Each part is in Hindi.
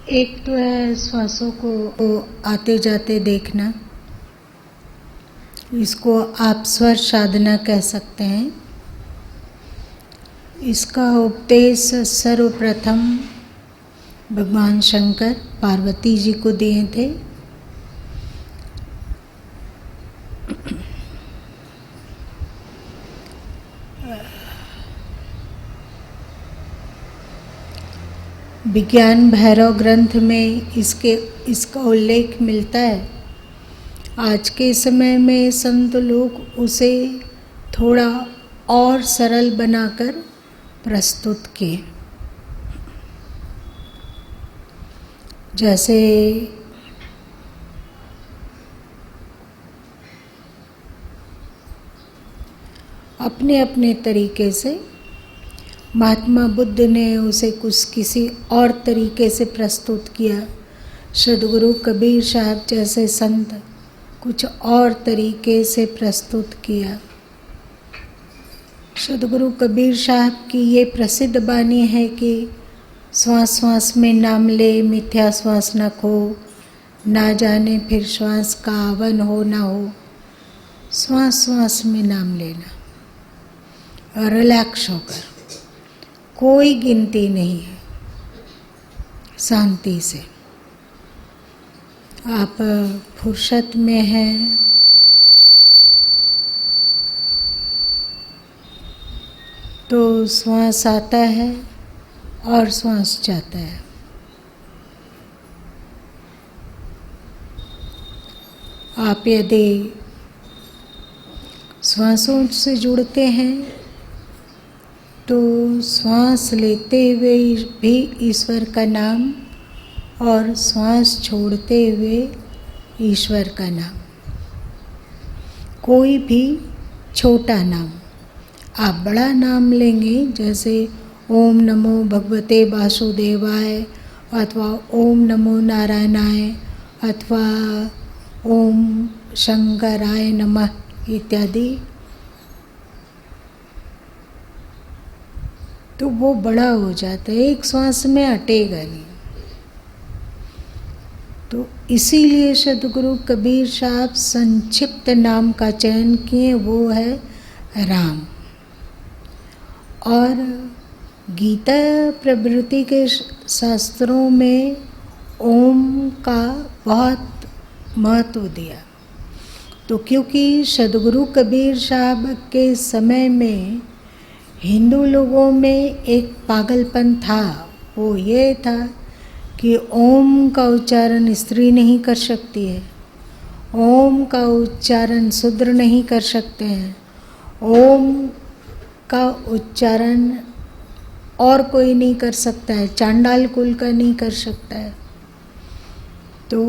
एक तो है श्वासों को आते जाते देखना, इसको आप स्वर साधना कह सकते हैं। इसका उपदेश सर्वप्रथम भगवान शंकर पार्वती जी को दिए थे। विज्ञान भैरव ग्रंथ में इसका उल्लेख मिलता है। आज के समय में संत लोग उसे थोड़ा और सरल बनाकर प्रस्तुत किए। जैसे अपने अपने तरीके से महात्मा बुद्ध ने उसे कुछ किसी और तरीके से प्रस्तुत किया। सद्गुरु कबीर साहब जैसे संत कुछ और तरीके से प्रस्तुत किया। सद्गुरु कबीर साहब की ये प्रसिद्ध बानी है कि श्वास श्वास में नाम ले, मिथ्या श्वास न खो, ना जाने फिर श्वास का आवन हो ना हो। श्वास श्वास में नाम लेना, रिलैक्स होकर, कोई गिनती नहीं है, शांति से। आप फुर्सत में हैं तो श्वास आता है और श्वास जाता है। आप यदि श्वासों से जुड़ते हैं तो श्वास लेते हुए भी ईश्वर का नाम और श्वास छोड़ते हुए ईश्वर का नाम, कोई भी छोटा नाम। आप बड़ा नाम लेंगे जैसे ओम नमो भगवते वासुदेवाय अथवा ओम नमो नारायणाय अथवा ओम शंकराय नमः इत्यादि, तो वो बड़ा हो जाता है, एक श्वास में अटेगा नहीं। तो इसीलिए सद्गुरु कबीर साहब संक्षिप्त नाम का चयन किए, वो है राम। और गीता प्रवृत्ति के शास्त्रों में ओम का बहुत महत्व दिया। तो क्योंकि सद्गुरु कबीर साहब के समय में हिंदू लोगों में एक पागलपन था, वो ये था कि ओम का उच्चारण स्त्री नहीं कर सकती है, ओम का उच्चारण शूद्र नहीं कर सकते हैं, ओम का उच्चारण और कोई नहीं कर सकता है, चांडाल कुल का नहीं कर सकता है। तो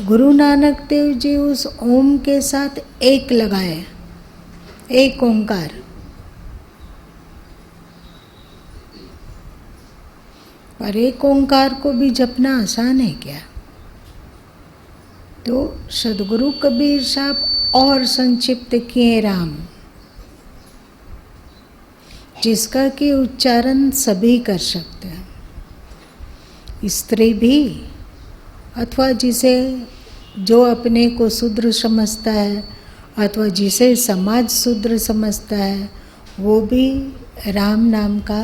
गुरु नानक देव जी उस ओम के साथ एक लगाए, एक ओंकार। पर एक ओंकार को भी जपना आसान है क्या? तो सद्गुरु कबीर साहब और संक्षिप्त किए राम, जिसका कि उच्चारण सभी कर सकते हैं, स्त्री भी, अथवा जिसे जो अपने को शूद्र समझता है अथवा जिसे समाज शूद्र समझता है, वो भी राम नाम का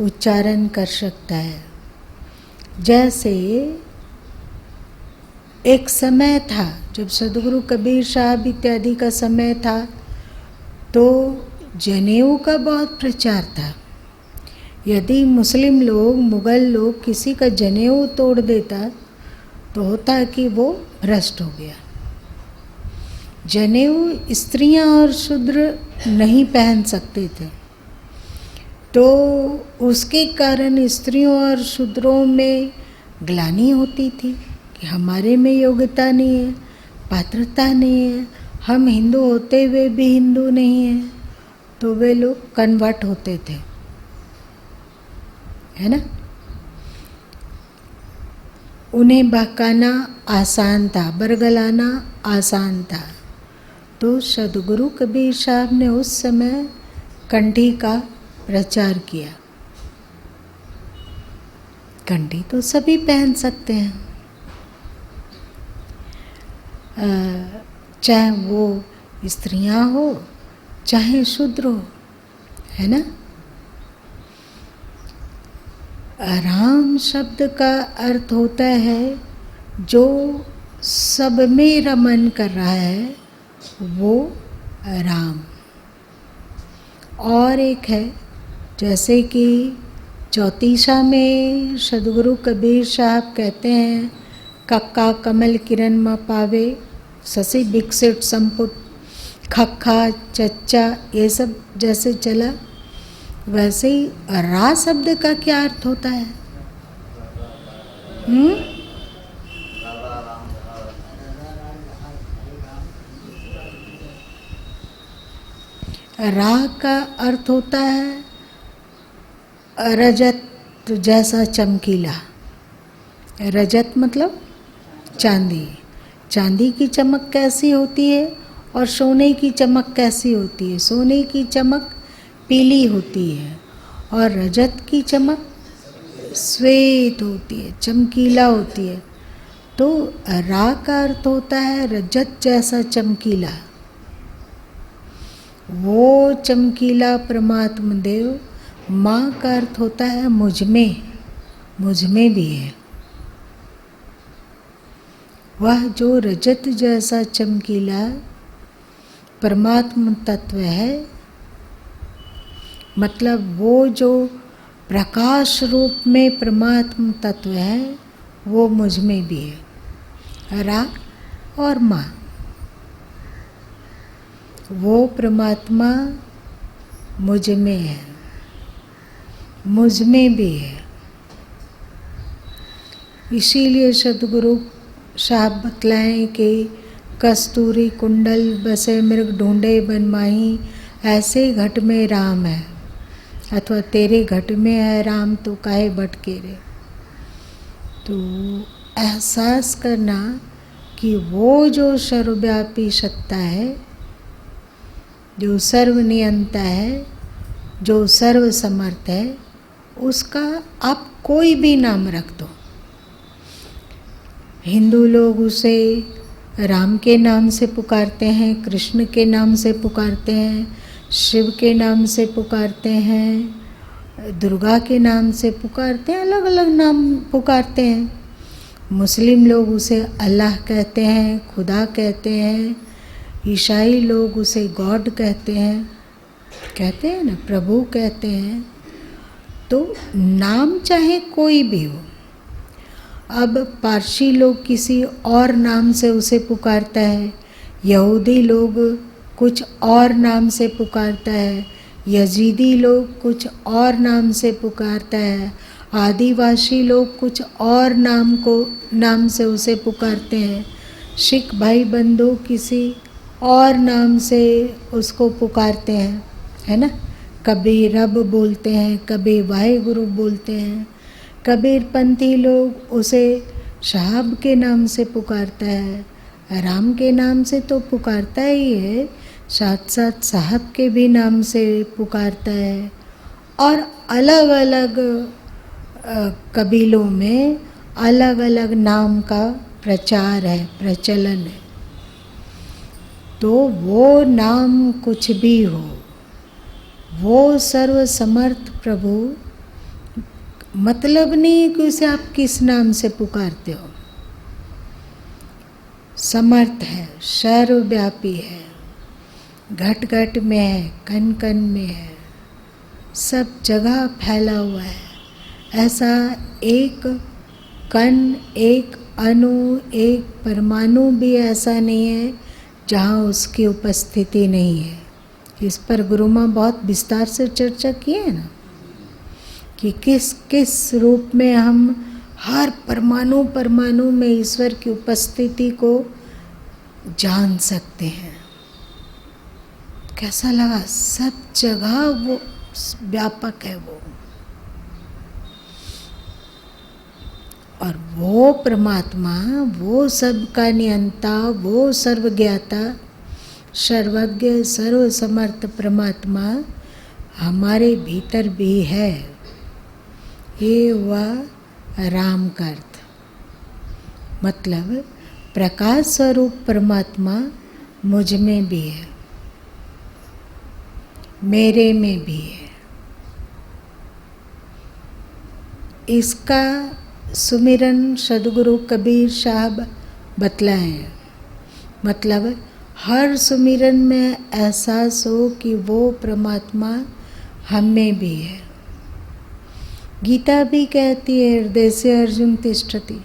उच्चारण कर सकता है। जैसे एक समय था जब सद्गुरु कबीर साहब इत्यादि का समय था, तो जनेऊ का बहुत प्रचार था। यदि मुस्लिम लोग, मुगल लोग किसी का जनेऊ तोड़ देता तो होता कि वो भ्रष्ट हो गया। जनेऊ स्त्रियां और शूद्र नहीं पहन सकते थे, तो उसके कारण स्त्रियों और शूद्रों में ग्लानि होती थी कि हमारे में योग्यता नहीं है, पात्रता नहीं है, हम हिंदू होते हुए भी हिंदू नहीं हैं। तो वे लोग कन्वर्ट होते थे, है ना। उन्हें बहकाना आसान था, बरगलाना आसान था। तो सद्गुरु कबीर साहब ने उस समय कंठी का प्रचार किया। कंठी तो सभी पहन सकते हैं, चाहे वो स्त्रियां हो चाहे शूद्र हो, है ना। राम शब्द का अर्थ होता है जो सब में रमन कर रहा है वो राम। और एक है जैसे कि चौतीसा में सदगुरु कबीर साहब कहते हैं, कक्का कमल किरण म पावे, ससी विकसित संपुट, खक्खा चच्चा, ये सब जैसे चला, वैसे ही रा शब्द का क्या अर्थ होता है? रा का अर्थ होता है रजत जैसा चमकीला। रजत मतलब चांदी। चांदी की चमक कैसी होती है और सोने की चमक कैसी होती है? सोने की चमक पीली होती है और रजत की चमक श्वेत होती है, चमकीला होती है। तो रा का अर्थ होता है रजत जैसा चमकीला। वो चमकीला परमात्मा देव। माँ का अर्थ होता है मुझ में भी है। वह जो रजत जैसा चमकीला परमात्मा तत्व है, मतलब वो जो प्रकाश रूप में परमात्मा तत्व है वो मुझ में भी है। रा और माँ, वो परमात्मा मुझ में है, मुझ में भी है। इसीलिए सदगुरु साहब बतलाएं कि कस्तूरी कुंडल बसे मृग ढूंढे बन माही, ऐसे घट में राम है, अथवा तेरे घट में है राम तो काहे भटके रे। तो एहसास करना कि वो जो सर्वव्यापी सत्ता है, जो सर्वनियंता है, जो सर्व समर्थ है, उसका आप कोई भी नाम रख दो। हिंदू लोग उसे राम के नाम से पुकारते हैं, कृष्ण के नाम से पुकारते हैं, शिव के नाम से पुकारते हैं, दुर्गा के नाम से पुकारते हैं, अलग अलग नाम पुकारते हैं। मुस्लिम लोग उसे अल्लाह कहते हैं, खुदा कहते हैं। ईसाई लोग उसे गॉड कहते हैं ना, प्रभु कहते हैं। तो नाम चाहे कोई भी हो। अब पारसी लोग किसी और नाम से उसे पुकारता है, यहूदी लोग कुछ और नाम से पुकारता है, यजीदी लोग कुछ और नाम से पुकारता है, आदिवासी लोग कुछ और नाम से उसे पुकारते हैं, सिख भाई बंधु किसी और नाम से उसको पुकारते हैं, है ना। कभी रब बोलते हैं, कभी वाहेगुरु बोलते हैं। कबीरपंथी लोग उसे साहब के नाम से पुकारता है, राम के नाम से तो पुकारता ही है, साथ साथ साहब के भी नाम से पुकारता है। और अलग अलग कबीलों में अलग अलग नाम का प्रचार है, प्रचलन है। तो वो नाम कुछ भी हो, वो सर्वसमर्थ प्रभु, मतलब नहीं कि उसे आप किस नाम से पुकारते हो, समर्थ है, सर्वव्यापी है, घट घट में है, कण कण में है, सब जगह फैला हुआ है। ऐसा एक कण, एक अणु, एक परमाणु भी ऐसा नहीं है जहाँ उसकी उपस्थिति नहीं है। इस पर गुरु माँ बहुत विस्तार से चर्चा किए है ना, कि किस किस रूप में हम हर परमाणु में ईश्वर की उपस्थिति को जान सकते हैं। कैसा लगा? सब जगह वो व्यापक है वो। और वो परमात्मा, वो सबका नियंता, वो सर्वज्ञाता, सर्वज्ञ, सर्वसमर्थ परमात्मा हमारे भीतर भी है। ये हुआ राम का अर्थ, मतलब प्रकाश स्वरूप परमात्मा मुझ में भी है, मेरे में भी है। इसका सुमिरन सदगुरु कबीर साहब बतलाए, मतलब हर सुमिरन में एहसास हो कि वो परमात्मा हम में भी है। गीता भी कहती है, हृदय से अर्जुन तिष्ठति,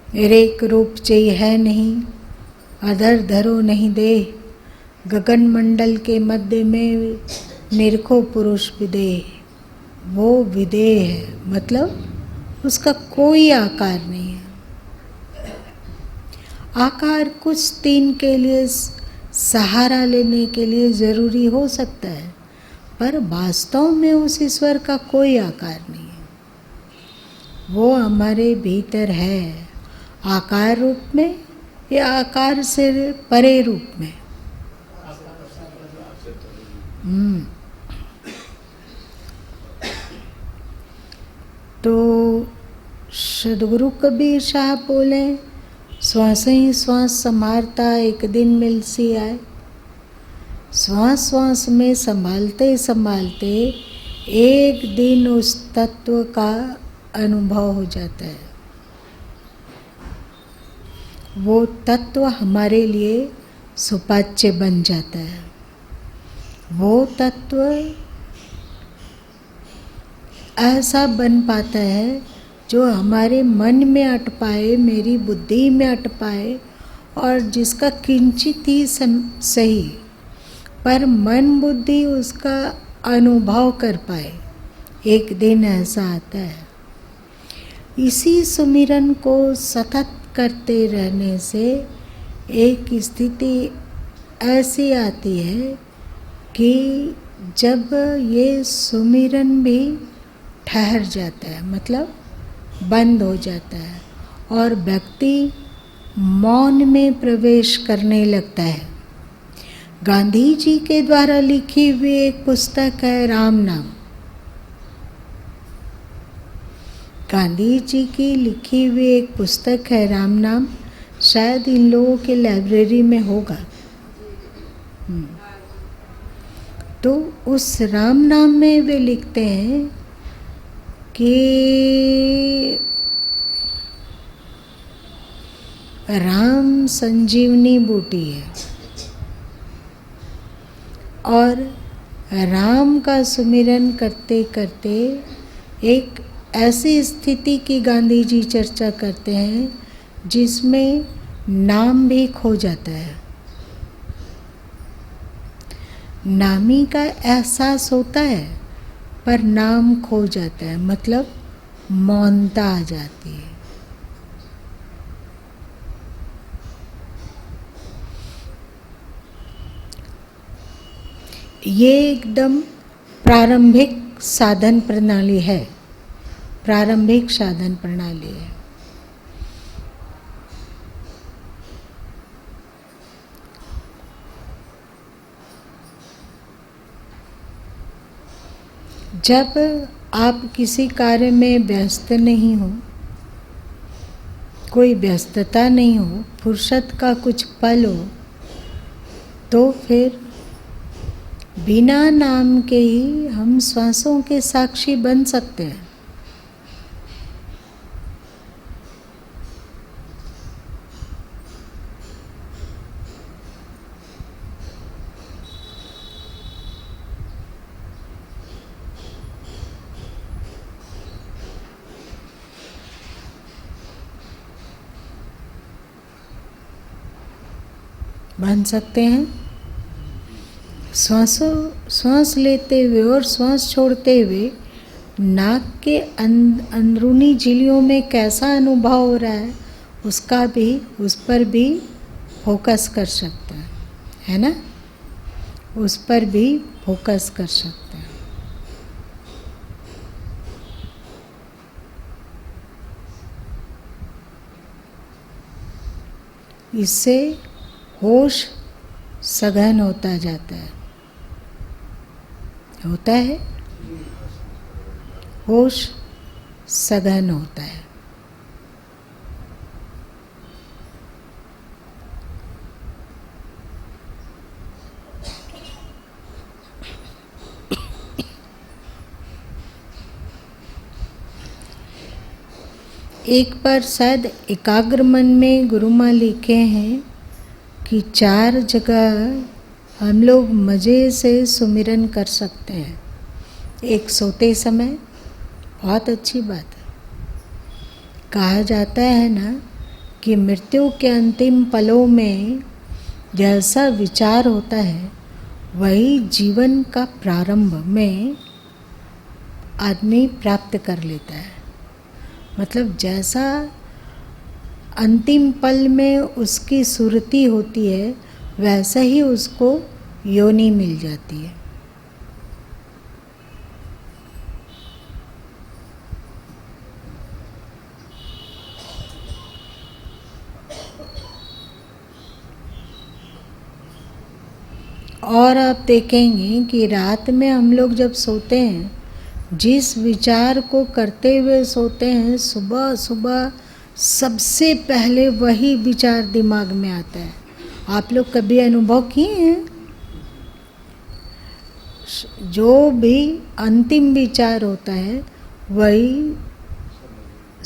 एक रूप चई है नहीं, अधर धरो नहीं दे, गगन मंडल के मध्य में निरखो पुरुष विदेह। वो विदेह है, मतलब उसका कोई आकार नहीं है। आकार कुछ दिन के लिए सहारा लेने के लिए जरूरी हो सकता है, पर वास्तव में उस ईश्वर का कोई आकार नहीं है। वो हमारे भीतर है, आकार रूप में या आकार से परे रूप में। तो सदगुरु कबीर साहब बोले, श्वास ही श्वास संभारता एक दिन मिलसी आए। श्वास श्वास में संभालते संभालते एक दिन उस तत्व का अनुभव हो जाता है। वो तत्व हमारे लिए सुपाच्य बन जाता है। वो तत्व ऐसा बन पाता है जो हमारे मन में अट पाए, मेरी बुद्धि में अट पाए, और जिसका किंचित ही सही पर मन बुद्धि उसका अनुभव कर पाए। एक दिन ऐसा आता है। इसी सुमिरन को सतत करते रहने से एक स्थिति ऐसी आती है कि जब ये सुमिरन भी ठहर जाता है, मतलब बंद हो जाता है, और व्यक्ति मौन में प्रवेश करने लगता है। गांधी जी के द्वारा लिखी हुई एक पुस्तक है राम नाम। गांधी जी की लिखी हुई एक पुस्तक है राम नाम, शायद इन लोगों के लाइब्रेरी में होगा। तो उस राम नाम में वे लिखते हैं कि राम संजीवनी बूटी है, और राम का सुमिरन करते करते एक ऐसी स्थिति की गांधी जी चर्चा करते हैं जिसमें नाम भी खो जाता है। नामी का एहसास होता है पर नाम खो जाता है, मतलब मौनता आ जाती है। ये एकदम प्रारंभिक साधन प्रणाली है, प्रारंभिक साधन प्रणाली है। जब आप किसी कार्य में व्यस्त नहीं हो, कोई व्यस्तता नहीं हो, फुर्सत का कुछ पल हो, तो फिर बिना नाम के ही हम श्वासों के साक्षी बन सकते हैं। बन सकते हैं। श्वास लेते हुए और श्वास छोड़ते हुए नाक के अंदरूनी झिल्लियों में कैसा अनुभव हो रहा है उस पर भी फोकस कर सकते हैं, है ना? उस पर भी फोकस कर सकते हैं। इससे होश सघन होता जाता है। होता है होश सघन होता है। एक बार शायद एकाग्र मन में गुरु माँ लिखे हैं कि 4 जगह हम लोग मज़े से सुमिरन कर सकते हैं। एक सोते समय, बहुत अच्छी बात है। कहा जाता है ना कि मृत्यु के अंतिम पलों में जैसा विचार होता है वही जीवन का प्रारंभ में आदमी प्राप्त कर लेता है। मतलब जैसा अंतिम पल में उसकी सुरति होती है वैसा ही उसको योनि मिल जाती है। और आप देखेंगे कि रात में हम लोग जब सोते हैं, जिस विचार को करते हुए सोते हैं, सुबह सुबह सबसे पहले वही विचार दिमाग में आता है। आप लोग कभी अनुभव किए हैं? जो भी अंतिम विचार होता है वही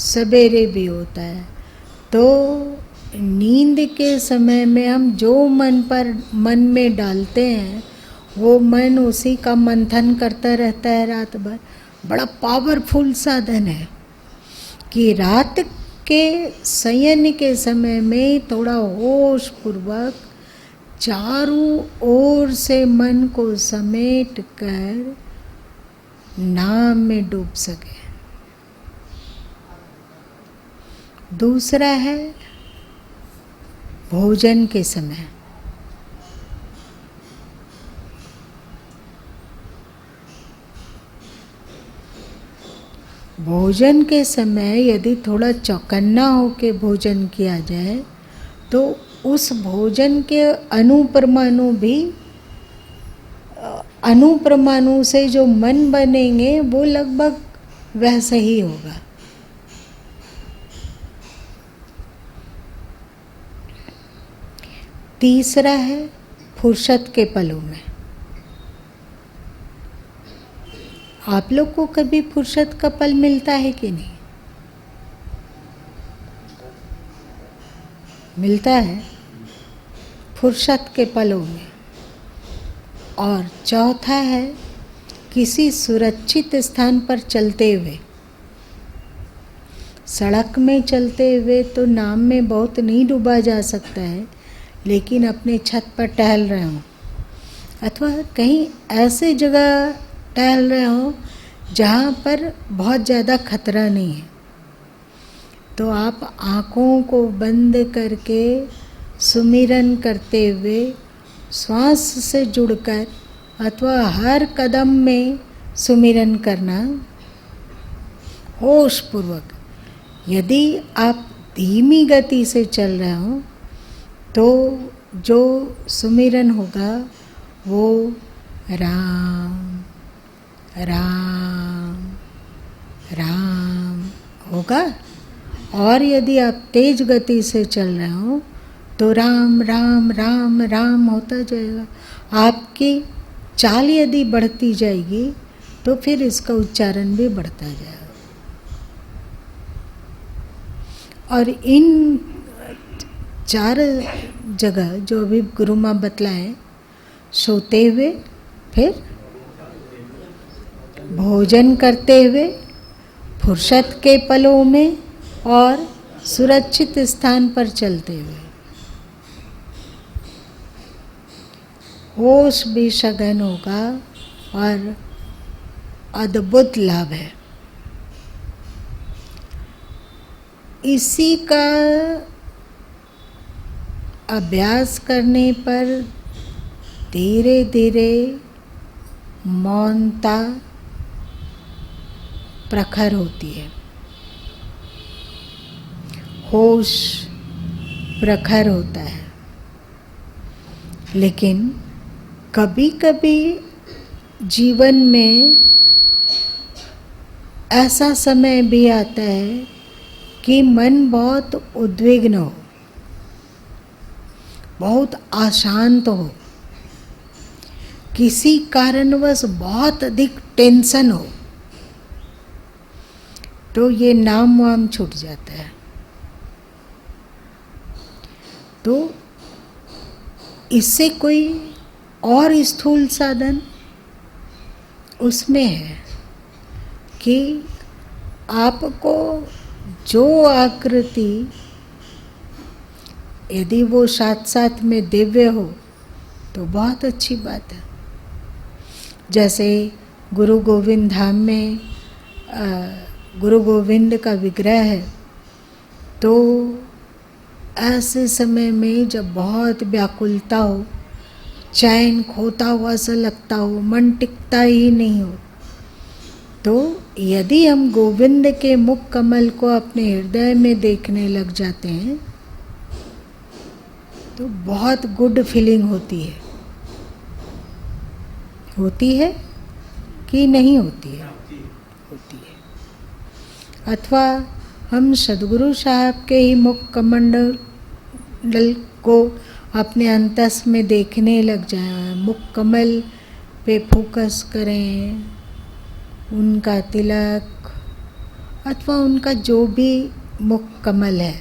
सवेरे भी होता है। तो नींद के समय में हम जो मन में डालते हैं वो मन उसी का मंथन करता रहता है रात भर। बड़ा पावरफुल साधन है कि रात के शयन के समय में थोड़ा होश पूर्वक चारों ओर से मन को समेट कर नाम में डूब सके। दूसरा है भोजन के समय। भोजन के समय यदि थोड़ा चौकन्ना होके भोजन किया जाए तो उस भोजन के अणु से जो मन बनेंगे वो लगभग वैसा ही होगा। तीसरा है फुर्सत के पलों में। आप लोग को कभी फुर्सत का पल मिलता है कि नहीं? मिलता है फुर्सत के पलों में। और चौथा है किसी सुरक्षित स्थान पर चलते हुए। सड़क में चलते हुए तो नाम में बहुत नहीं डूबा जा सकता है, लेकिन अपने छत पर टहल रहे हो अथवा कहीं ऐसे जगह टहल रहे हो जहाँ पर बहुत ज़्यादा खतरा नहीं है, तो आप आँखों को बंद करके सुमिरन करते हुए श्वास से जुड़कर अथवा हर कदम में सुमिरन करना होश पूर्वक। यदि आप धीमी गति से चल रहे हो तो जो सुमिरन होगा वो राम राम राम होगा। और यदि आप तेज गति से चल रहे हो तो राम राम राम राम होता जाएगा। आपकी चाल यदि बढ़ती जाएगी तो फिर इसका उच्चारण भी बढ़ता जाएगा। और इन 4 जगह जो अभी गुरु माँ बतलाएं, सोते हुए, फिर भोजन करते हुए, फुर्सत के पलों में और सुरक्षित स्थान पर चलते हुए, होश भी सघन होगा और अद्भुत लाभ है। इसी का अभ्यास करने पर धीरे धीरे मौनता प्रखर होती है, होश प्रखर होता है। लेकिन कभी कभी जीवन में ऐसा समय भी आता है कि मन बहुत उद्विग्न हो, बहुत अशांत हो, किसी कारणवश बहुत अधिक टेंशन हो, तो ये नाम वाम छूट जाता है। तो इससे कोई और स्थूल साधन उसमें है कि आपको जो आकृति, यदि वो साथ साथ में दिव्य हो तो बहुत अच्छी बात है। जैसे गुरु गोविंद धाम में गुरु गोविंद का विग्रह है, तो ऐसे समय में जब बहुत व्याकुलता हो, चैन खोता हुआ सा लगता हो, मन टिकता ही नहीं हो, तो यदि हम गोविंद के मुख कमल को अपने हृदय में देखने लग जाते हैं तो बहुत गुड फीलिंग होती है। होती है कि नहीं होती है? होती है। अथवा हम सदगुरु साहब के ही मुख कमंडल को अपने अंतस में देखने लग जाएं, मुख कमल पे फोकस करें, उनका तिलक अथवा उनका जो भी मुख कमल है,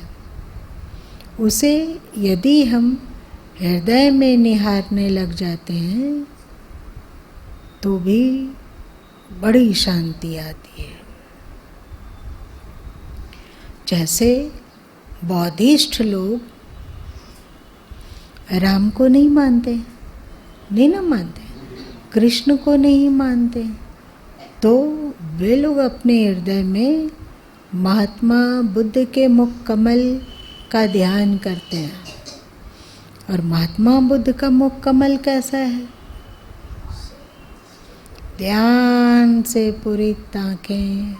उसे यदि हम हृदय में निहारने लग जाते हैं तो भी बड़ी शांति आती है। जैसे बौद्धिस्ट लोग राम को नहीं मानते, नहीं ना मानते, कृष्ण को नहीं मानते, तो वे लोग अपने हृदय में महात्मा बुद्ध के मुख कमल का ध्यान करते हैं। और महात्मा बुद्ध का मुख कमल कैसा है? ध्यान से पूरी आंखें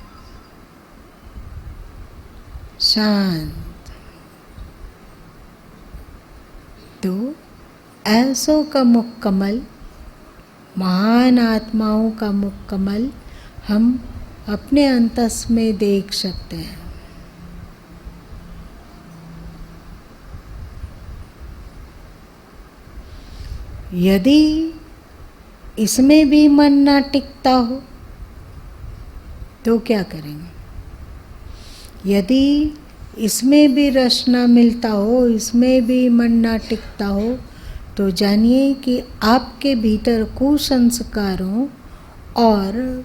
शांत। तो ऐसों का मुख कमल, महान आत्माओं का मुख कमल हम अपने अंतस में देख सकते हैं। यदि इसमें भी मन ना टिकता हो तो क्या करेंगे? यदि इसमें भी रस ना मिलता हो, इसमें भी मन ना टिकता हो, तो जानिए कि आपके भीतर कुसंस्कारों और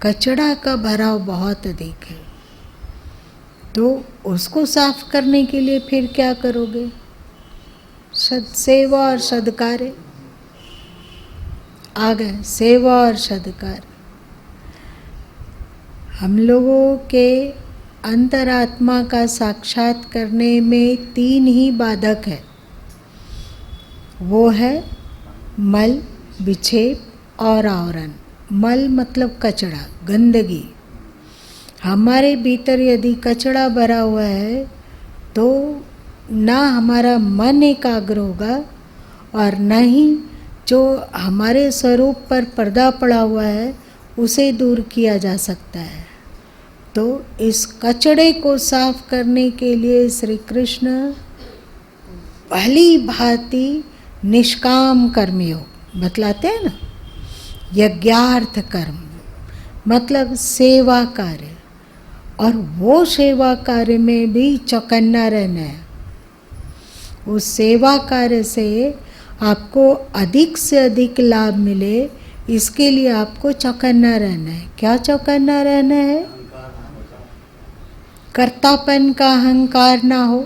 कचड़ा का भराव बहुत अधिक है। तो उसको साफ करने के लिए फिर क्या करोगे? सत्सेवा और सदकार्य आ गए। सेवा और सदकार्य हम लोगों के अंतरात्मा का साक्षात करने में 3 ही बाधक है। वो है मल, विक्षेप और आवरण। मल मतलब कचड़ा, गंदगी। हमारे भीतर यदि कचड़ा भरा हुआ है तो ना हमारा मन एकाग्र होगा और न ही जो हमारे स्वरूप पर पर्दा पड़ा हुआ है उसे दूर किया जा सकता है। तो इस कचड़े को साफ करने के लिए श्री कृष्ण भली भांति निष्काम कर्मयोग बतलाते हैं ना। यज्ञार्थ कर्म मतलब सेवा कार्य, और वो सेवा कार्य में भी चौकन्ना रहना है। उस सेवा कार्य से आपको अधिक से अधिक लाभ मिले, इसके लिए आपको चौकन्ना रहना है। क्या चौकन्ना रहना है? कर्तापन का अहंकार ना हो।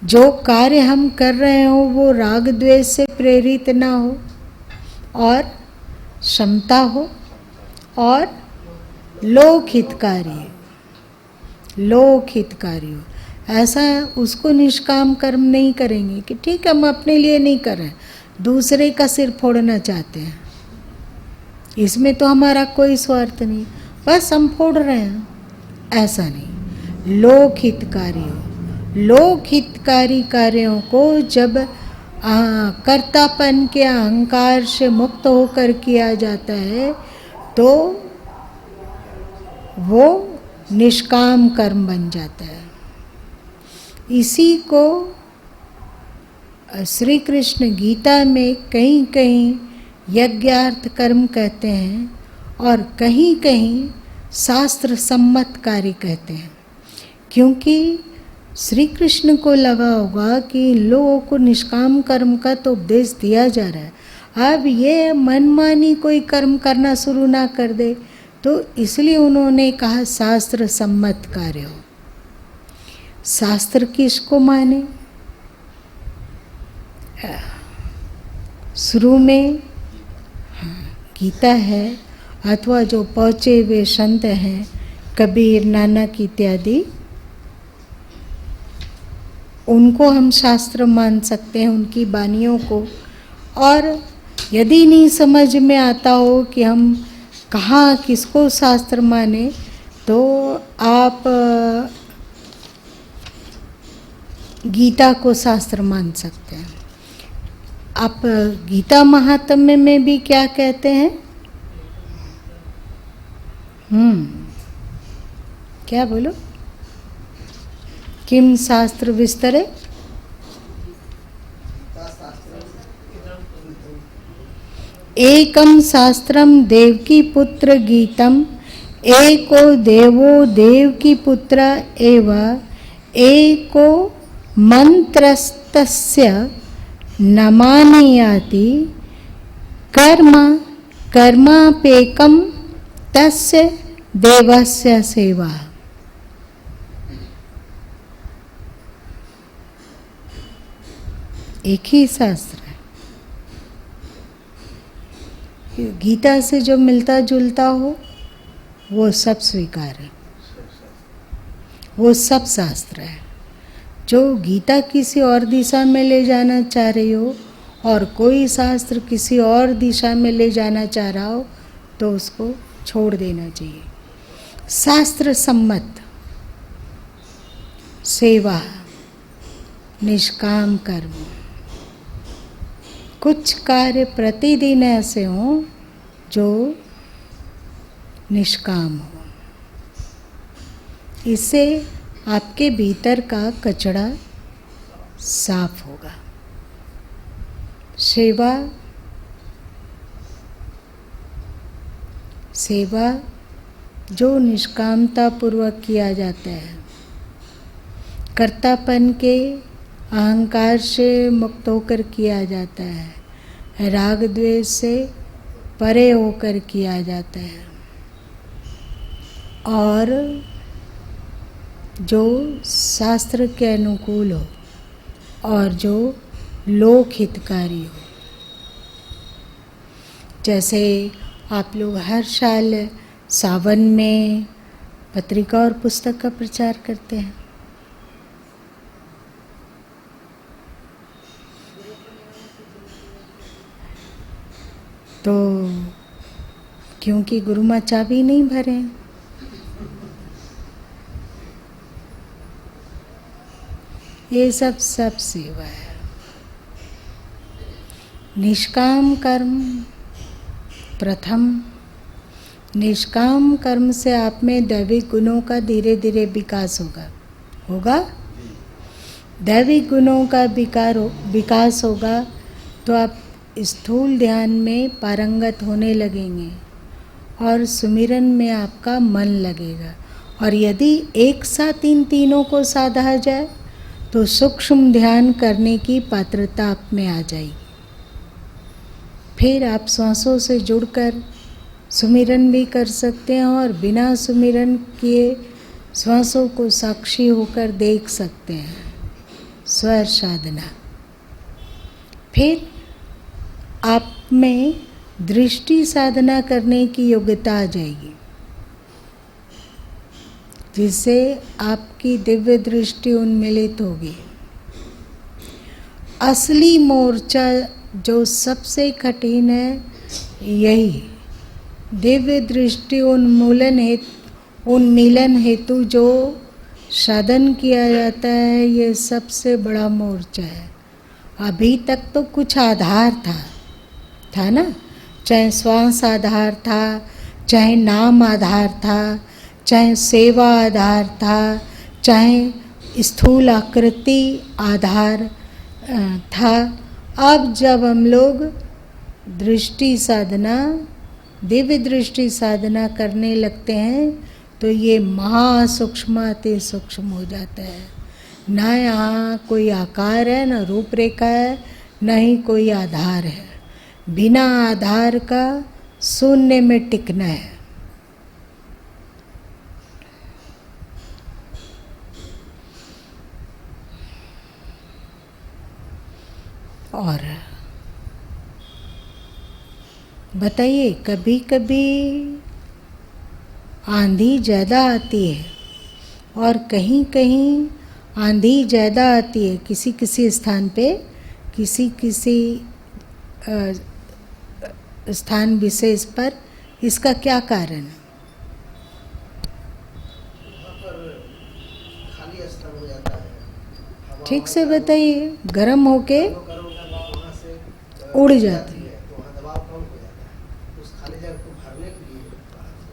जो कार्य हम कर रहे हो वो राग द्वेष से प्रेरित ना हो, और क्षमता हो, और लोकहितकारी हो। ऐसा उसको निष्काम कर्म नहीं करेंगे कि ठीक है हम अपने लिए नहीं कर रहे, दूसरे का सिर फोड़ना चाहते हैं, इसमें तो हमारा कोई स्वार्थ नहीं, बस हम फोड़ रहे हैं। ऐसा नहीं, लोकहितकारी हो। लोकहितकारी कार्यों को जब कर्तापन के अहंकार से मुक्त होकर किया जाता है तो वो निष्काम कर्म बन जाता है। इसी को श्री कृष्ण गीता में कहीं कहीं यज्ञार्थ कर्म कहते हैं और कहीं कहीं शास्त्र सम्मत कार्य कहते हैं, क्योंकि श्री कृष्ण को लगा होगा कि लोगों को निष्काम कर्म का तो उपदेश दिया जा रहा है, अब ये मनमानी कोई कर्म करना शुरू ना कर दे, तो इसलिए उन्होंने कहा शास्त्र सम्मत कार्य हो। शास्त्र किसको माने? शुरू में गीता है, अथवा जो पहुँचे हुए संत हैं कबीर, नानक इत्यादि, उनको हम शास्त्र मान सकते हैं, उनकी वाणियों को। और यदि नहीं समझ में आता हो कि हम कहाँ किसको शास्त्र माने, तो आप गीता को शास्त्र मान सकते हैं। आप गीता महात्म्य में भी क्या कहते हैं? क्या बोलो? किम शास्त्र विस्तरे? एकम शास्त्रम देवकी पुत्र गीतम, एको देवो देवकी पुत्र एव, एको मंत्रस्तस्य नमानीयाति, कर्म कर्मापेकम तस्य देवस्य सेवा। एक ही शास्त्र है। गीता से जो मिलता जुलता हो वो सब स्वीकार है, वो सब शास्त्र है। जो गीता किसी और दिशा में ले जाना चाह रही हो और कोई शास्त्र किसी और दिशा में ले जाना चाह रहा हो तो उसको छोड़ देना चाहिए। शास्त्र सम्मत सेवा, निष्काम कर्म, कुछ कार्य प्रतिदिन ऐसे हों जो निष्काम हो। इससे आपके भीतर का कचरा साफ होगा। सेवा जो निष्कामता पूर्वक किया जाता है, कर्तापन के अहंकार से मुक्त होकर किया जाता है, राग द्वेष से परे होकर किया जाता है, और जो शास्त्र के अनुकूल हो और जो लोक हितकारी हो। जैसे आप लोग हर साल सावन में पत्रिका और पुस्तक का प्रचार करते हैं, तो क्योंकि गुरु माँ चाबी नहीं भरे, ये सब सेवा है। निष्काम कर्म प्रथम। निष्काम कर्म से आप में दैविक गुणों का धीरे धीरे विकास होगा। दैविक गुणों का विकास होगा तो आप स्थूल ध्यान में पारंगत होने लगेंगे और सुमिरन में आपका मन लगेगा। और यदि एक साथ इन तीनों को साधा जाए तो सूक्ष्म ध्यान करने की पात्रता आप में आ जाएगी। फिर आप श्वासों से जुड़कर सुमिरन भी कर सकते हैं और बिना सुमिरन किए श्वासों को साक्षी होकर देख सकते हैं। स्वर साधना। फिर आप में दृष्टि साधना करने की योग्यता आ जाएगी, जिससे आपकी दिव्य दृष्टि उन्मिलित होगी। असली मोर्चा जो सबसे कठिन है, यही दिव्य दृष्टि उन्मीलन हेतु जो साधन किया जाता है, ये सबसे बड़ा मोर्चा है। अभी तक तो कुछ आधार था ना, चाहे श्वास आधार था, चाहे नाम आधार था, चाहे सेवा आधार था, चाहे स्थूल आकृति आधार था। अब जब हम लोग दृष्टि साधना, दिव्य दृष्टि साधना करने लगते हैं तो ये महासूक्ष्म अति सूक्ष्म हो जाता है। ना यहाँ कोई आकार है, ना रूपरेखा है, ना ही कोई आधार है। बिना आधार का शून्य में टिकना है। और बताइए, कभी कभी आंधी ज़्यादा आती है और कहीं कहीं आंधी ज़्यादा आती है किसी किसी स्थान पे, किसी किसी स्थान विशेष पर। इसका क्या कारण है? ठीक से बताइए। गर्म होके उड़ जाती है।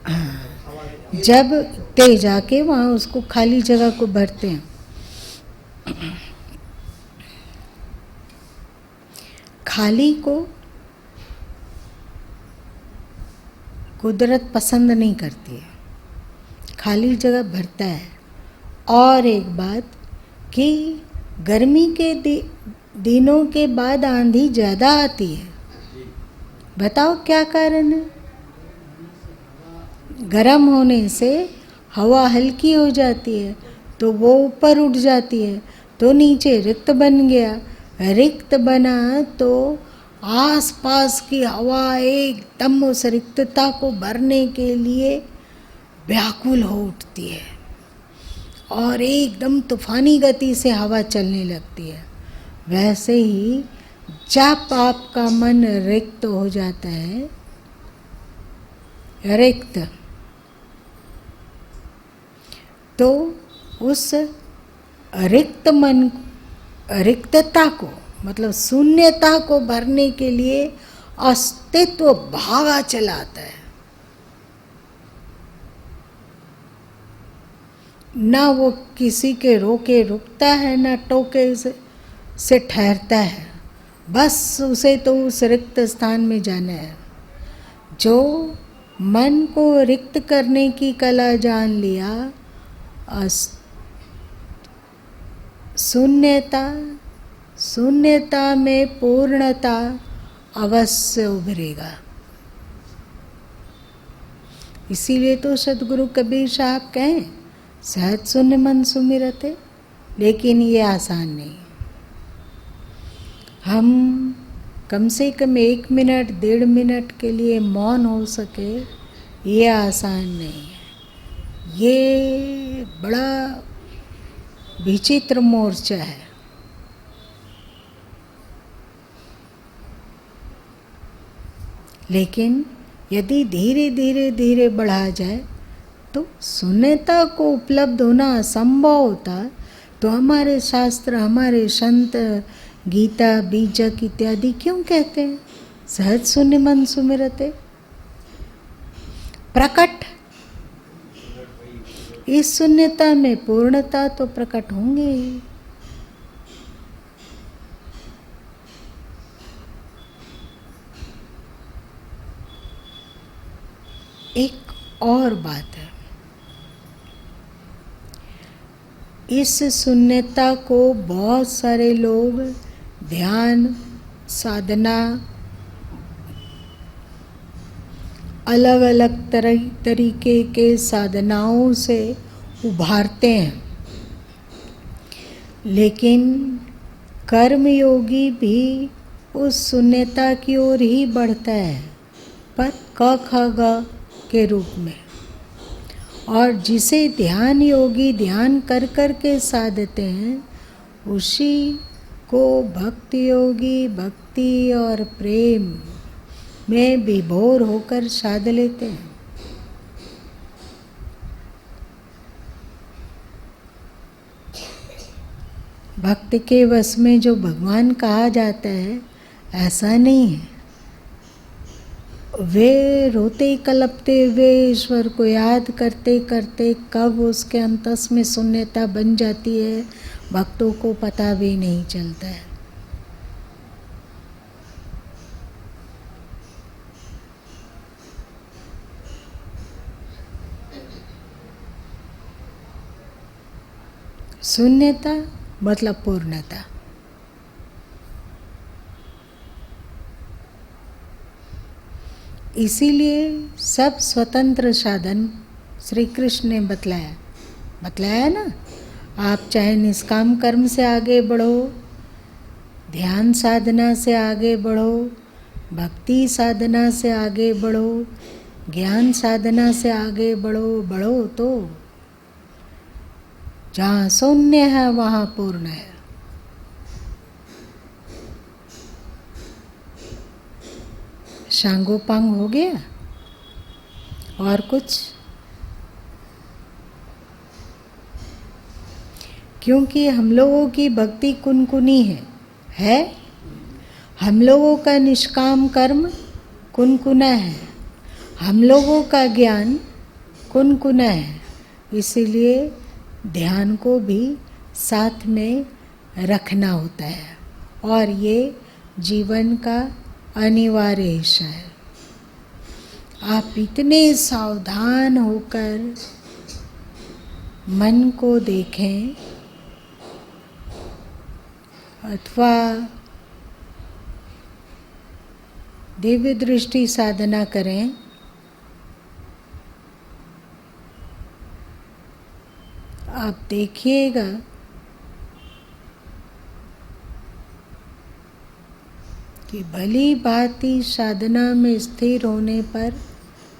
हाँ, जब तेज आके वहाँ उसको खाली जगह को भरते हैं। खाली को कुदरत पसंद नहीं करती है, खाली जगह भरता है। और एक बात कि गर्मी के दिनों के बाद आंधी ज़्यादा आती है। बताओ क्या कारण है? गर्म होने से हवा हल्की हो जाती है तो वो ऊपर उठ जाती है, तो नीचे रिक्त बन गया। रिक्त बना तो आसपास की हवा एकदम उस रिक्तता को भरने के लिए व्याकुल हो उठती है और एकदम तूफानी गति से हवा चलने लगती है। वैसे ही जब आपका मन रिक्त हो जाता है, रिक्त, तो उस रिक्त मन, रिक्तता को मतलब शून्यता को भरने के लिए अस्तित्व भागा चलाता है। ना वो किसी के रोके रुकता है, ना टोके से ठहरता है। बस उसे तो उस रिक्त स्थान में जाना है। जो मन को रिक्त करने की कला जान लिया, शून्यता में पूर्णता अवश्य उभरेगा। इसीलिए तो सदगुरु कबीर साहब कहें, सहज शून्य मन सुमिरते। लेकिन ये आसान नहीं। हम कम से कम 1 मिनट 1.5 मिनट के लिए मौन हो सके, ये आसान नहीं है। ये बड़ा विचित्र मोर्चा है। लेकिन यदि धीरे धीरे धीरे बढ़ा जाए तो शून्यता को उपलब्ध होना असंभव होता। तो हमारे शास्त्र, हमारे संत गीता, बीजक इत्यादि क्यों कहते हैं सहज शून्य मन सुमिरते? प्रकट इस शून्यता में पूर्णता तो प्रकट होंगे ही। एक और बात है, इस शून्यता को बहुत सारे लोग ध्यान साधना, अलग अलग तरीके के साधनाओं से उभारते हैं। लेकिन कर्मयोगी भी उस शून्यता की ओर ही बढ़ता है, पर क ख ग के रूप में। और जिसे ध्यान योगी ध्यान कर कर के साधते हैं, उसी को भक्ति योगी भक्ति और प्रेम में विभोर होकर साध लेते हैं। भक्त के वश में जो भगवान कहा जाता है ऐसा नहीं है। वे रोते कलपते हुए ईश्वर को याद करते करते कब उसके अंतस में शून्यता बन जाती है भक्तों को पता भी नहीं चलता है। शून्यता मतलब पूर्णता। इसीलिए सब स्वतंत्र साधन श्री कृष्ण ने बतलाया ना। आप चाहे निष्काम कर्म से आगे बढ़ो, ध्यान साधना से आगे बढ़ो, भक्ति साधना से आगे बढ़ो, ज्ञान साधना से आगे बढ़ो तो जहाँ शून्य है वहाँ पूर्ण है। शांगोपांग हो गया और कुछ? क्योंकि हम लोगों की भक्ति कुनकुनी है। हम लोगों का निष्काम कर्म कुनकुना है, हम लोगों का ज्ञान कुनकुना है। इसीलिए ध्यान को भी साथ में रखना होता है और ये जीवन का अनिवार्य हिस्सा है। आप इतने सावधान होकर मन को देखें अथवा दिव्य दृष्टि साधना करें, आप देखिएगा कि भली भांति साधना में स्थिर होने पर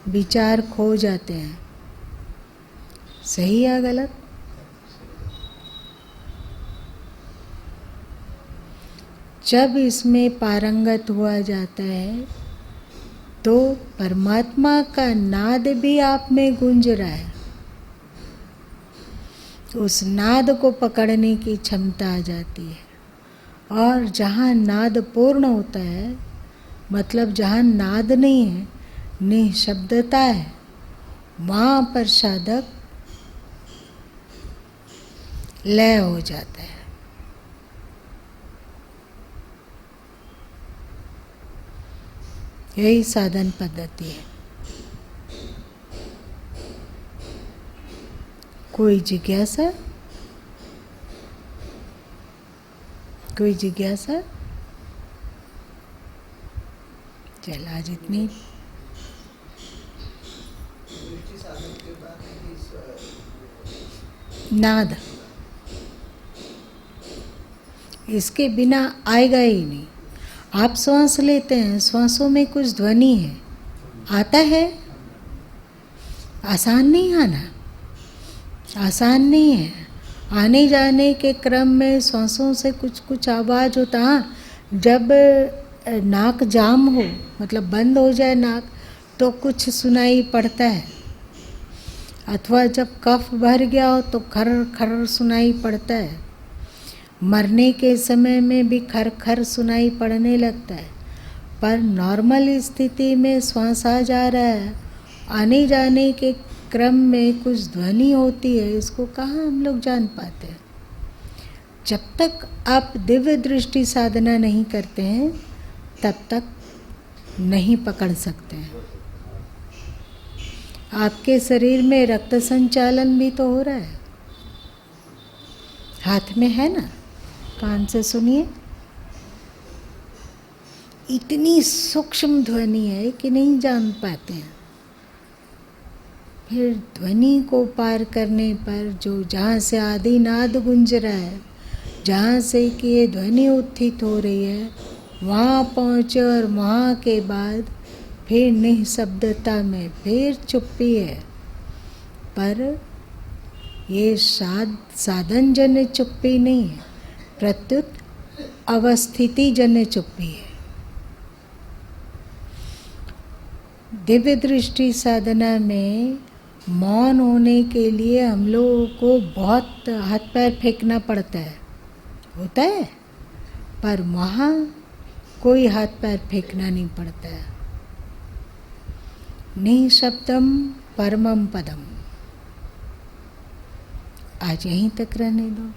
विचार खो जाते हैं। सही या गलत? जब इसमें पारंगत हुआ जाता है तो परमात्मा का नाद भी आप में गूंज रहा है। उस नाद को पकड़ने की क्षमता आ जाती है। और जहाँ नाद पूर्ण होता है, मतलब जहाँ नाद नहीं है, निःशब्दता है, वहाँ पर साधक लय हो जाता है। यही साधन पद्धति है। कोई जिज्ञासा? कोई जिज्ञासा? चल आज इतनी। नाद इसके बिना आएगा ही नहीं। आप श्वास लेते हैं, श्वासों में कुछ ध्वनि है, आता है। आसान नहीं आना, आसान नहीं है। आने जाने के क्रम में श्वासों से कुछ कुछ आवाज़ होता है। जब नाक जाम हो, मतलब बंद हो जाए नाक, तो कुछ सुनाई पड़ता है। अथवा जब कफ भर गया हो तो खर खर सुनाई पड़ता है। मरने के समय में भी खर खर सुनाई पड़ने लगता है। पर नॉर्मल स्थिति में श्वास आ जा रहा है, आने जाने के क्रम में कुछ ध्वनि होती है, इसको कहाँ हम लोग जान पाते हैं। जब तक आप दिव्य दृष्टि साधना नहीं करते हैं तब तक नहीं पकड़ सकते हैं। आपके शरीर में रक्त संचालन भी तो हो रहा है, हाथ में है ना, कान से सुनिए। इतनी सूक्ष्म ध्वनि है कि नहीं जान पाते हैं। फिर ध्वनि को पार करने पर जो जहाँ से आदि नाद गुंज रहा है, जहाँ से कि ये ध्वनि उत्थित हो रही है, वहाँ पहुँचे और वहाँ के बाद फिर निःशब्दता में फिर चुप्पी है। पर ये साधन जन्य चुप्पी नहीं है, प्रत्युत अवस्थिति जन्य चुप्पी है। दिव्य दृष्टि साधना में मौन होने के लिए हम लोगों को बहुत हाथ पैर फेंकना पड़ता है। होता है, पर वहाँ कोई हाथ पैर फेंकना नहीं पड़ता है। निःशब्दम परमम पदम। आज यहीं तक रहने दो।